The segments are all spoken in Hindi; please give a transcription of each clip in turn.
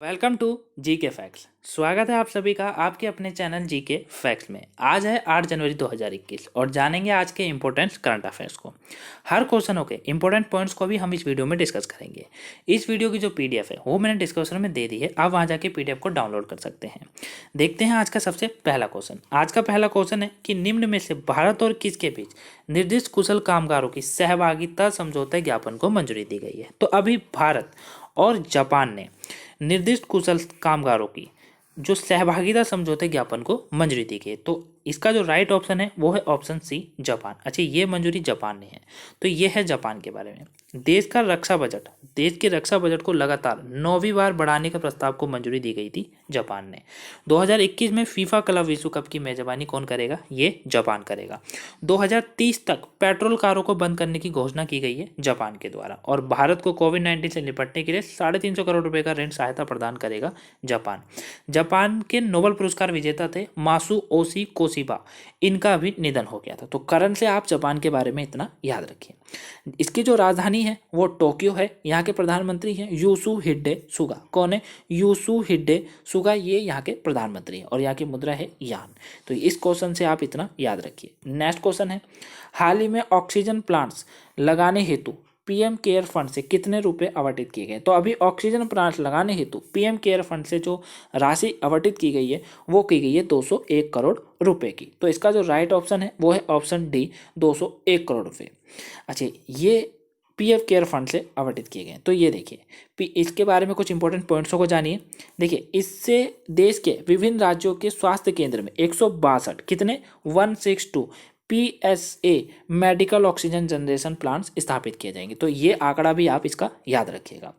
वेलकम टू जी के फैक्ट्स। स्वागत है आप सभी का आपके अपने चैनल जी के फैक्ट्स में। आज है 8 जनवरी 2021 और जानेंगे आज के इंपॉर्टेंट करंट अफेयर्स को। हर क्वेश्चनों के इंपॉर्टेंट पॉइंट्स को भी हम इस वीडियो में डिस्कस करेंगे। इस वीडियो की जो पीडीएफ है वो मैंने डिस्क्रिप्शन में दे दी है, आप वहाँ जाके पीडीएफ को डाउनलोड कर सकते हैं। देखते हैं आज का सबसे पहला क्वेश्चन। आज का पहला क्वेश्चन है कि निम्न में से भारत और किसके बीच निर्दिष्ट कुशल कामगारों की सहभागिता समझौता ज्ञापन को मंजूरी दी गई है। तो अभी भारत और जापान ने निर्दिष्ट कुशल कामगारों की जो सहभागिता समझौते ज्ञापन को मंजूरी दी गई। तो इसका जो राइट ऑप्शन है वो है ऑप्शन सी, जापान। अच्छा, ये मंजूरी जापान ने है, तो ये है जापान के बारे में। देश का रक्षा बजट, देश के रक्षा बजट को लगातार 9वीं बार बढ़ाने के प्रस्ताव को मंजूरी दी गई थी जापान ने। 2021 में फीफा क्लब विश्व कप की मेजबानी कौन करेगा? ये जापान करेगा। 2030 तक पेट्रोल कारों को बंद करने की घोषणा की गई है जापान के द्वारा। और भारत को कोविड-19 से निपटने के लिए 350 करोड़ रुपए का ऋण सहायता प्रदान करेगा जापान। जापान के नोबेल पुरस्कार विजेता थे मासुओशी कोशिबा, इनका भी निधन हो गया था। तो करंट से आप जापान के बारे में इतना याद रखिए। इसकी जो राजधानी है वो टोक्यो है। यहाँ के प्रधानमंत्री हैं योशिहिडे सुगा। कौन है? योशिहिडे सुगा, ये यहाँ के प्रधानमंत्री हैं और यहाँ की मुद्रा है यान। तो इस क्वेश्चन से आप इतना याद रखिए। नेक्स्ट क्वेश्चन है, हाल ही में ऑक्सीजन प्लांट्स लगाने हेतु पीएम केयर फंड से कितने रुपए आवंटित किए गए? तो अभी ऑक्सीजन प्लांट लगाने हेतु पीएम केयर फंड से जो राशि आवंटित की गई है वो की गई है 201 करोड़ रुपए की। तो इसका जो राइट ऑप्शन है वो है ऑप्शन डी, 201 करोड़ रुपए। अच्छा, ये पीएम केयर फंड से आवंटित किए गए। तो ये देखिए, इसके बारे में कुछ इंपॉर्टेंट पॉइंट्सों को जानिए। देखिए, इससे देश के विभिन्न राज्यों के स्वास्थ्य केंद्र में 162 कितने 162 PSA medical oxygen generation plants स्थापित किए जाएंगे। तो ये आंकड़ा भी आप इसका याद रखिएगा।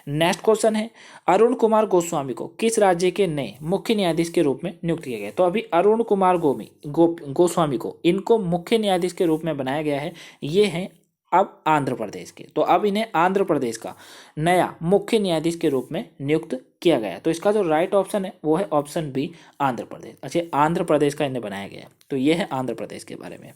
नेक्स्ट क्वेश्चन है, अरुण कुमार गोस्वामी को किस राज्य के नए मुख्य न्यायाधीश के रूप में नियुक्त किया गया? तो अभी अरुण कुमार गोस्वामी को इनको मुख्य न्यायाधीश के रूप में बनाया गया है। ये हैं अब आंध्र प्रदेश के। तो अब इन्हें आंध्र प्रदेश का नया मुख्य न्यायाधीश के रूप में नियुक्त किया गया है। तो इसका जो राइट ऑप्शन है वो है ऑप्शन बी, आंध्र प्रदेश। अच्छा, आंध्र प्रदेश का इन्हें बनाया गया है। तो ये है आंध्र प्रदेश के बारे में।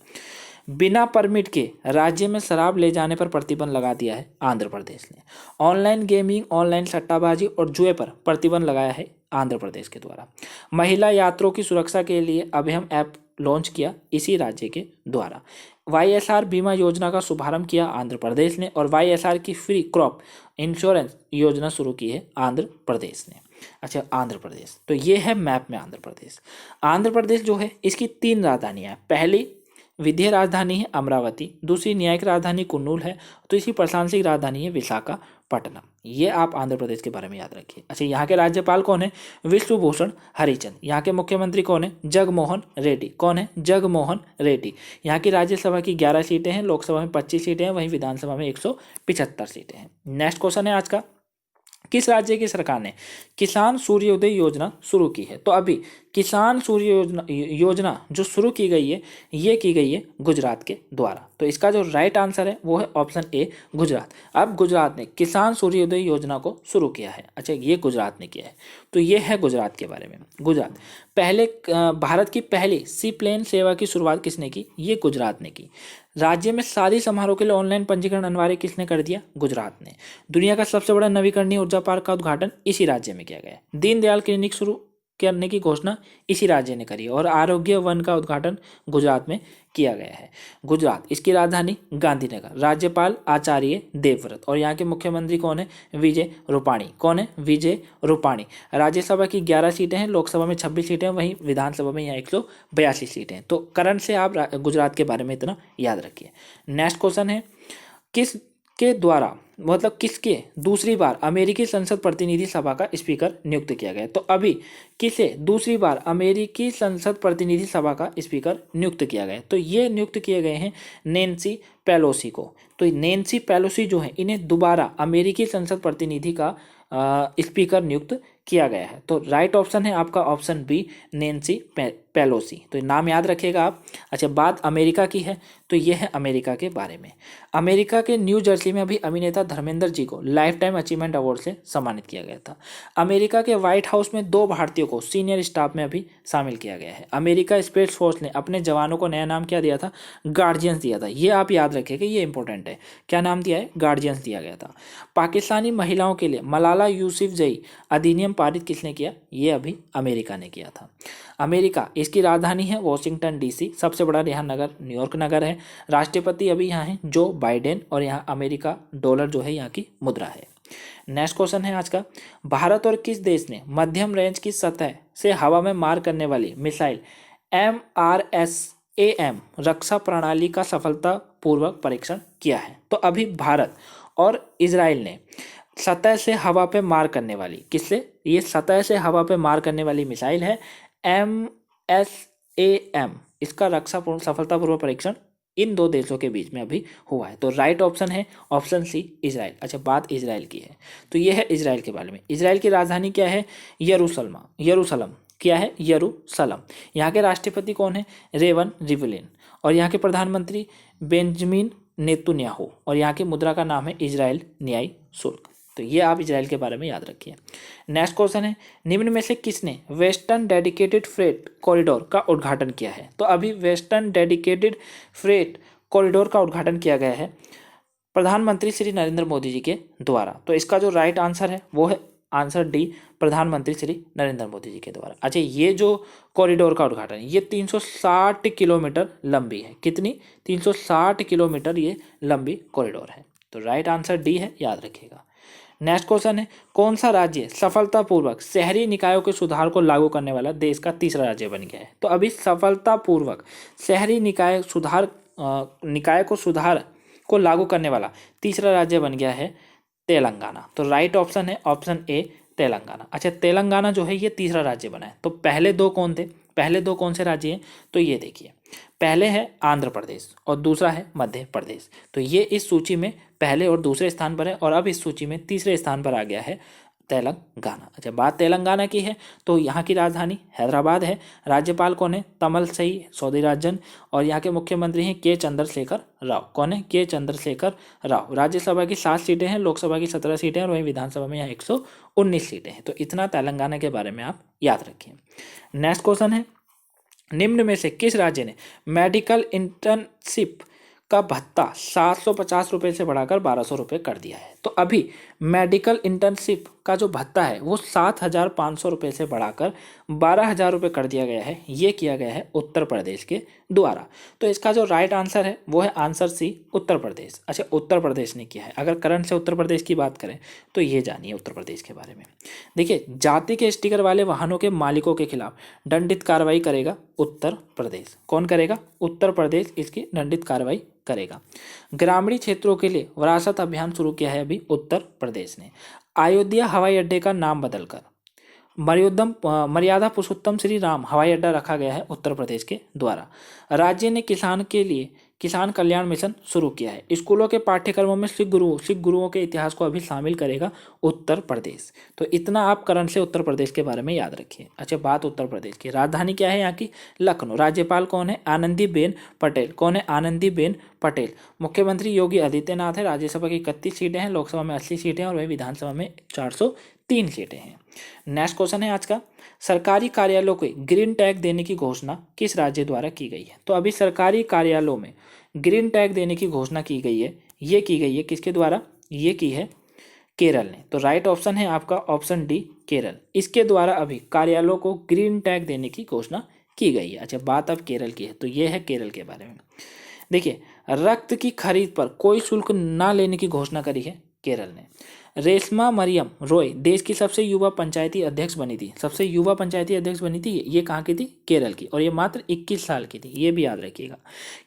बिना परमिट के राज्य में शराब ले जाने पर प्रतिबंध लगा दिया है आंध्र प्रदेश ने। ऑनलाइन गेमिंग, ऑनलाइन सट्टाबाजी और जुए पर प्रतिबंध लगाया है आंध्र प्रदेश के द्वारा। महिला यात्रियों की सुरक्षा के लिए अभियम ऐप लॉन्च किया इसी राज्य के द्वारा। YSR बीमा योजना का शुभारंभ किया आंध्र प्रदेश ने और YSR की फ्री क्रॉप इंश्योरेंस योजना शुरू की है आंध्र प्रदेश ने। अच्छा, आंध्र प्रदेश, तो ये है मैप में आंध्र प्रदेश। आंध्र प्रदेश जो है इसकी 3 राजधानियां हैं। पहली विधेय राजधानी है अमरावती, दूसरी न्यायिक राजधानी कुन्नूल है, तो इसकी प्रशासनिक राजधानी है विशाखापट्टनम। ये आप आंध्र प्रदेश के बारे में याद रखिए। अच्छा, यहाँ के राज्यपाल कौन है? विश्वभूषण हरिचंद। यहाँ के मुख्यमंत्री कौन है? जगमोहन रेड्डी। कौन है? जगमोहन रेड्डी। यहाँ की राज्यसभा की 11 सीटें हैं, लोकसभा में 25 सीटें हैं, वहीं विधानसभा में 175 सीटें हैं। नेक्स्ट क्वेश्चन है आज का, किस राज्य की सरकार ने किसान सूर्योदय योजना शुरू की है? तो अभी किसान सूर्य योजना जो शुरू की गई है ये की गई है गुजरात के द्वारा। तो इसका जो राइट आंसर है वो है ऑप्शन ए, गुजरात। अब गुजरात ने किसान सूर्योदय योजना को शुरू किया है। अच्छा, ये गुजरात ने किया है। तो ये है गुजरात के बारे में। गुजरात पहले भारत की पहली सी प्लेन सेवा की शुरुआत किसने की? ये गुजरात ने की। राज्य में शादी समारोह के लिए ऑनलाइन पंजीकरण अनिवार्य किसने कर दिया? गुजरात ने। दुनिया का सबसे बड़ा नवीकरणीय ऊर्जा पार्क का उद्घाटन इसी राज्य में किया गया। दीनदयाल क्लिनिक शुरू करने की घोषणा इसी राज्य ने करी और आरोग्य वन का उद्घाटन गुजरात में किया गया है। गुजरात, इसकी राजधानी गांधीनगर, राज्यपाल आचार्य देवव्रत और यहाँ के मुख्यमंत्री कौन है? विजय रूपाणी। कौन है? विजय रूपाणी। राज्यसभा की 11 सीटें हैं, लोकसभा में 26 सीटें हैं, वहीं विधानसभा में यहाँ 182 सीटें हैं। तो करंट से आप गुजरात के बारे में इतना याद रखिए। नेक्स्ट क्वेश्चन है, किस के द्वारा मतलब किसके दूसरी बार अमेरिकी संसद प्रतिनिधि सभा का स्पीकर नियुक्त किया गया? तो अभी किसे दूसरी बार अमेरिकी संसद प्रतिनिधि सभा का स्पीकर नियुक्त किया गया? तो ये नियुक्त किए गए हैं नैन्सी पेलोसी को। तो नैन्सी पेलोसी जो है इन्हें दोबारा अमेरिकी संसद प्रतिनिधि का स्पीकर नियुक्त किया गया है। तो राइट ऑप्शन है आपका ऑप्शन बी, नैन्सी पेलोसी। तो नाम याद रखिएगा आप। अच्छा, बात अमेरिका की है तो ये है अमेरिका के बारे में। अमेरिका के न्यू जर्सी में अभी अभिनेता धर्मेंद्र जी को लाइफ टाइम अचीवमेंट अवार्ड से सम्मानित किया गया था। अमेरिका के व्हाइट हाउस में 2 भारतीयों को सीनियर स्टाफ में अभी शामिल किया गया है। अमेरिका स्पेस फोर्स ने अपने जवानों को नया नाम क्या दिया था? गार्जियंस दिया था। ये आप याद रखिएगा, ये इंपॉर्टेंट है। क्या नाम दिया है? गार्जियंस दिया गया था। पाकिस्तानी महिलाओं के लिए मलाला यूसुफजई अधिनियम पारित किसने किया? ये अभी अमेरिका ने किया था। अमेरिका, इसकी राजधानी है वॉशिंगटन डीसी, सबसे बड़ा यहाँ नगर न्यूयॉर्क नगर है। राष्ट्रपति अभी यहाँ है जो बाइडेन, और यहाँ अमेरिका डॉलर जो है यहाँ की मुद्रा है। नेक्स्ट क्वेश्चन है आज का, भारत और किस देश ने मध्यम रेंज की सतह से हवा में मार करने वाली मिसाइल MRSAM रक्षा प्रणाली का सफलतापूर्वक परीक्षण किया है? तो अभी भारत और इजराइल ने सतह से हवा पे मार करने वाली, किससे? ये सतह से हवा पे मार करने वाली मिसाइल है MSAM, इसका रक्षा सफलतापूर्वक परीक्षण इन दो देशों के बीच में अभी हुआ है। तो राइट ऑप्शन है ऑप्शन सी, इजराइल। अच्छा, बात इजराइल की है तो ये है इजराइल के बारे में। इजराइल की राजधानी क्या है? यरूशलम। क्या है? यरूशलम। यहाँ के राष्ट्रपति कौन है? Reuven Rivlin. और यहाँ के प्रधानमंत्री बेंजामिन नेतन्याहू। और यहाँ की मुद्रा का नाम है इजराइल न्याय शुल्क। तो ये आप इजराइल के बारे में याद रखिए। नेक्स्ट क्वेश्चन है, निम्न में से किसने वेस्टर्न डेडिकेटेड फ्रेट कॉरिडोर का उद्घाटन किया है? तो अभी वेस्टर्न डेडिकेटेड फ्रेट कॉरिडोर का उद्घाटन किया गया है प्रधानमंत्री श्री नरेंद्र मोदी जी के द्वारा। तो इसका जो राइट आंसर है वो है आंसर डी, प्रधानमंत्री श्री नरेंद्र मोदी जी के द्वारा। अच्छा, ये जो कॉरिडोर का उद्घाटन है ये 360 किलोमीटर लंबी है। कितनी? 360 किलोमीटर ये लंबी कॉरिडोर है। तो राइट आंसर डी है, याद रखिएगा। नेक्स्ट क्वेश्चन है, कौन सा राज्य सफलतापूर्वक शहरी निकायों के सुधार को लागू करने वाला देश का तीसरा राज्य बन गया है? तो अभी सफलतापूर्वक शहरी निकाय को लागू करने वाला तीसरा राज्य बन गया है तेलंगाना। तो राइट ऑप्शन है ऑप्शन ए, तेलंगाना। अच्छा, तेलंगाना जो है ये तीसरा राज्य बना है। तो पहले दो कौन थे? पहले दो कौन से राज्य हैं? तो ये देखिए, पहले है आंध्र प्रदेश और दूसरा है मध्य प्रदेश। तो ये इस सूची में पहले और दूसरे स्थान पर है, और अब इस सूची में तीसरे स्थान पर आ गया है तेलंगाना। अच्छा, बात तेलंगाना की है तो यहाँ की राजधानी हैदराबाद है। राज्यपाल कौन है? तमिलसाई सौंदरराजन। और यहाँ के मुख्यमंत्री हैं के चंद्रशेखर राव। कौन है? के चंद्रशेखर राव। राज्यसभा की 7 सीटें हैं, लोकसभा की 17 सीटें हैं, और वहीं विधानसभा में यहाँ 119 सीटें हैं। तो इतना तेलंगाना के बारे में आप याद रखिए। नेक्स्ट क्वेश्चन है, निम्न में से किस राज्य ने मेडिकल इंटर्नशिप का भत्ता 750 रुपये से बढ़ाकर 1200 रुपये कर दिया है? तो अभी मेडिकल इंटर्नशिप का जो भत्ता है वो 7500 रुपये से बढ़ाकर 12000 रुपये कर दिया गया है। ये किया गया है उत्तर प्रदेश के द्वारा। तो इसका जो राइट आंसर है वो है आंसर सी, उत्तर प्रदेश। अच्छा, उत्तर प्रदेश ने किया है। अगर करंट से उत्तर प्रदेश की बात करें तो ये जानिए उत्तर प्रदेश के बारे में। देखिए, जाति के स्टिकर वाले वाहनों के मालिकों के खिलाफ दंडित कार्रवाई करेगा उत्तर प्रदेश। कौन करेगा? उत्तर प्रदेश इसकी दंडित कार्रवाई करेगा। ग्रामीण क्षेत्रों के लिए विरासत अभियान शुरू किया है अभी उत्तर प्रदेश ने। अयोध्या हवाई अड्डे का नाम बदलकर मर्यादा पुरुषोत्तम श्री राम हवाई अड्डा रखा गया है उत्तर प्रदेश के द्वारा। राज्य ने किसान कल्याण मिशन शुरू किया है। स्कूलों के पाठ्यक्रमों में सिख गुरुओं के इतिहास को अभी शामिल करेगा उत्तर प्रदेश। तो इतना आप करंट से उत्तर प्रदेश के बारे में याद रखिए। अच्छा, बात उत्तर प्रदेश की, राजधानी क्या है यहाँ की? लखनऊ। राज्यपाल कौन है? आनंदीबेन पटेल। कौन है? आनंदीबेन पटेल। मुख्यमंत्री योगी आदित्यनाथ है। राज्यसभा की 31 सीटें हैं, लोकसभा में 80 सीटें हैं, और वही विधानसभा में 403 सीटें हैं। नेक्स्ट क्वेश्चन है आज का, सरकारी कार्यालयों को ग्रीन टैग देने की घोषणा किस राज्य द्वारा की गई है? तो अभी सरकारी कार्यालयों में ग्रीन टैग देने की घोषणा की गई है। ये की गई है किसके द्वारा? ये की है केरल ने। तो राइट ऑप्शन है आपका ऑप्शन डी, केरल। इसके द्वारा अभी कार्यालयों को ग्रीन टैग देने की घोषणा की गई है। अच्छा, बात अब केरल की है तो ये है केरल के बारे में। देखिए, रक्त की खरीद पर कोई शुल्क ना लेने की घोषणा करी है केरल ने। रेशमा मरियम रॉय देश की सबसे युवा पंचायती अध्यक्ष बनी थी। सबसे युवा पंचायती अध्यक्ष बनी थी ये कहाँ की थी? केरल की। और ये मात्र 21 साल की थी, ये भी याद रखिएगा।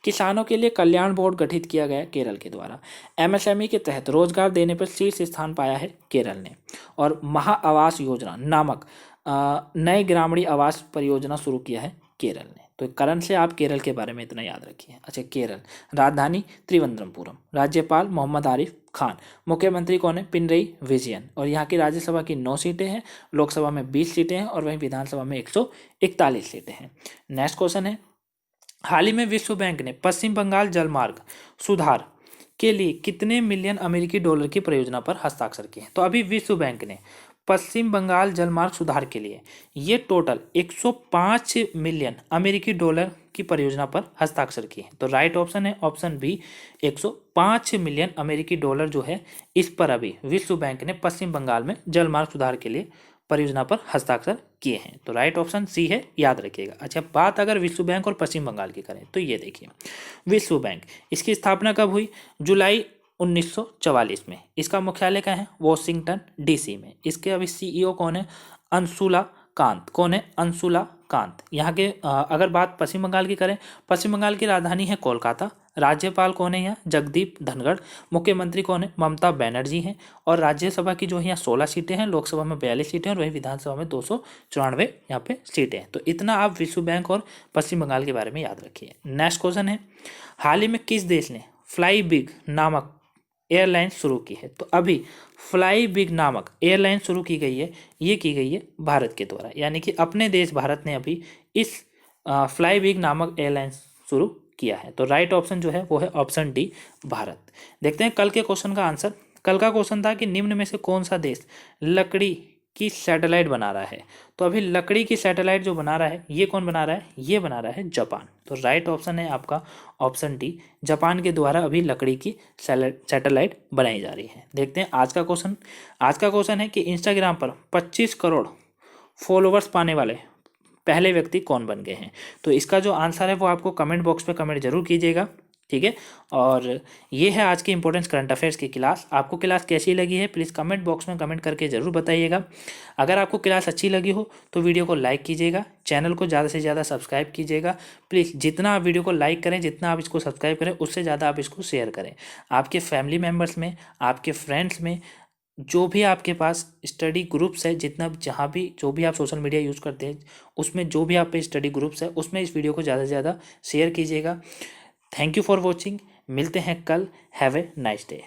किसानों के लिए कल्याण बोर्ड गठित किया गया केरल के द्वारा। एमएसएमई के तहत रोजगार देने पर शीर्ष स्थान पाया है केरल ने। और महा आवास योजना नामक नए ग्रामीण आवास परियोजना शुरू किया है केरल ने। तो करंट से आप केरल के बारे में इतना याद रखिए। अच्छा, केरल, राजधानी त्रिवंद्रमपुरम। राज्यपाल मोहम्मद आरिफ खान। मुख्यमंत्री कौन है? पिनरई विजयन। और यहाँ की राज्यसभा की 9 सीटें हैं, लोकसभा में 20 सीटें हैं, और वहीं विधानसभा में 141 सीटें हैं। नेक्स्ट क्वेश्चन है, हाल ही में विश्व बैंक ने पश्चिम बंगाल जलमार्ग सुधार के लिए कितने मिलियन अमेरिकी डॉलर की परियोजना पर हस्ताक्षर किए? तो अभी विश्व बैंक ने पश्चिम बंगाल जलमार्ग सुधार के लिए ये टोटल 105 मिलियन अमेरिकी डॉलर की परियोजना पर हस्ताक्षर किए हैं। तो राइट ऑप्शन है ऑप्शन बी, 105 मिलियन अमेरिकी डॉलर जो है इस पर अभी विश्व बैंक ने पश्चिम बंगाल में जलमार्ग सुधार के लिए परियोजना पर हस्ताक्षर किए हैं। तो राइट ऑप्शन सी है, याद रखिएगा। अच्छा, बात अगर विश्व बैंक और पश्चिम बंगाल की करें तो ये देखिए, विश्व बैंक, इसकी स्थापना कब हुई? जुलाई 1944 में। इसका मुख्यालय कहाँ है? वॉशिंगटन डीसी में। इसके अभी सीईओ कौन है? अंशुला कांत। कौन है? अंशुला कांत। यहाँ के अगर बात पश्चिम बंगाल की करें, पश्चिम बंगाल की राजधानी है कोलकाता। राज्यपाल कौन है यहाँ? जगदीप धनखड़। मुख्यमंत्री कौन है? ममता बनर्जी हैं। और राज्यसभा की जो है यहाँ 16 सीटें हैं, लोकसभा में 42 सीटें और वही विधानसभा में 294 यहाँ पे सीटें हैं। तो इतना आप विश्व बैंक और पश्चिम बंगाल के बारे में याद रखिए। नेक्स्ट क्वेश्चन है, हाल ही में किस देश ने फ्लाई बिग नामक एयरलाइन शुरू की है? तो अभी फ्लाई बिग नामक एयरलाइन शुरू की गई है, ये की गई है भारत के द्वारा, यानी कि अपने देश भारत ने अभी इस फ्लाई बिग नामक एयरलाइन शुरू किया है। तो राइट ऑप्शन जो है वो है ऑप्शन डी, भारत। देखते हैं कल के क्वेश्चन का आंसर। कल का क्वेश्चन था कि निम्न में से कौन सा देश लकड़ी की सैटेलाइट बना रहा है? तो अभी लकड़ी की सैटेलाइट जो बना रहा है, ये कौन बना रहा है? ये बना रहा है जापान। तो राइट ऑप्शन है आपका ऑप्शन डी, जापान के द्वारा अभी लकड़ी की सैटेलाइट बनाई जा रही है। देखते हैं आज का क्वेश्चन। आज का क्वेश्चन है कि इंस्टाग्राम पर 25 करोड़ फॉलोवर्स पाने वाले पहले व्यक्ति कौन बन गए हैं? तो इसका जो आंसर है वो आपको कमेंट बॉक्स में कमेंट जरूर कीजिएगा, ठीक है। और ये है आज की इंपॉर्टेंट करंट अफेयर्स की क्लास। आपको क्लास कैसी लगी है प्लीज़ कमेंट बॉक्स में कमेंट करके ज़रूर बताइएगा। अगर आपको क्लास अच्छी लगी हो तो वीडियो को लाइक कीजिएगा, चैनल को ज़्यादा से ज़्यादा सब्सक्राइब कीजिएगा। प्लीज़ जितना आप वीडियो को लाइक करें, जितना आप इसको सब्सक्राइब करें, उससे ज़्यादा आप इसको शेयर करें आपके फैमिली मेम्बर्स में, आपके फ्रेंड्स में, जो भी आपके पास स्टडी ग्रुप्स है, जितना जहाँ भी जो भी आप सोशल मीडिया यूज़ करते हैं उसमें जो भी आप पे स्टडी ग्रुप्स है उसमें इस वीडियो को ज़्यादा से ज़्यादा शेयर कीजिएगा। Thank you for watching. मिलते हैं कल। Have a nice day.